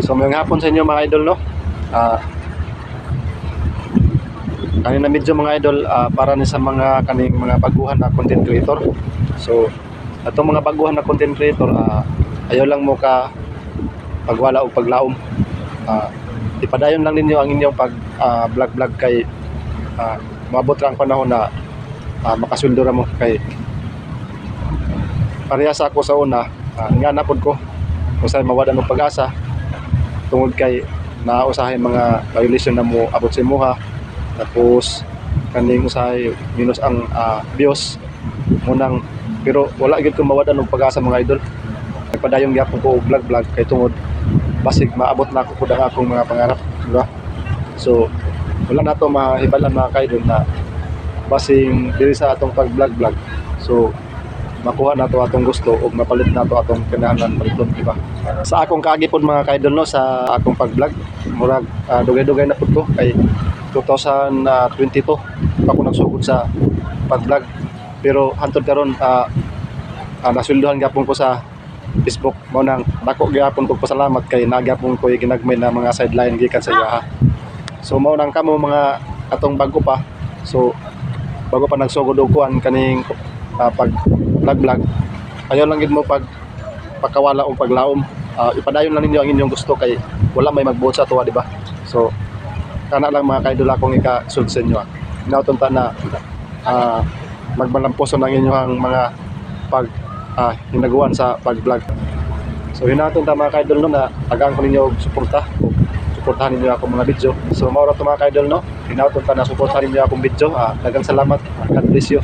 So mayong hapon sa inyo mga idol, no. Kanina medyo mga idol, para ni sa mga kaning mga baguhan na content creator. So atong mga baguhan na content creator, ayaw lang mo ka pagwala o paglaom. Ipadayon lang ninyo ang inyong pag vlog kay maabot ra ang panahon na makasweldo ra mo. Kay parehas ako sa una, nga napod ko usay mawadan og pag-asa tungod kay nausahay mga violation na mo abot sa imuha, tapos kaning usahay minus ang views munang, pero wala gyud ko mawadan og pag-asa mga idol. Nagpadayon gyapon ko og vlog kay tungod basig maabot na ako pud ang akong mga pangarap, diba? So wala na to mahibalan mga kaidol na basing diri sa atong pag-vlog, so makuha na to atong gusto ug mapalit na to atong kinahanglan paliton, diba? Sa akong kaagi pod mga kaidol, no, sa akong pag-vlog murag dugay-dugay na pud ko kay 2022 pa ako nagsugod sa pag-vlog, pero hantod karon nasweldohan gyapon ko sa Facebook. Mo nang dako gyapon ko pasalamat kay nagyapon ko ginagmay na mga sideline gikan sa iyaha. So mao nang kamo mga atong bago pa, so bago pa nagsugod og kuan kaning pag vlog, ayaw lang gid mo pagkawala o paglaom. Ipadayon lang ninyo ang inyong gusto kay wala may magbuot sa tuwa, diba? So kana lang mga kaidol akong ika-sud sa inyo. Hinauton ta na magmalamposon ang inyong mga hinaguan sa pag-vlog. So hinauton ta mga kaidol, no, na tagaan ko ninyo og suportahan ninyo akong mga video. So mao ra to mga kaidol, no, hinauton ta na suportahan ninyo akong video. Daghang salamat. God bless you.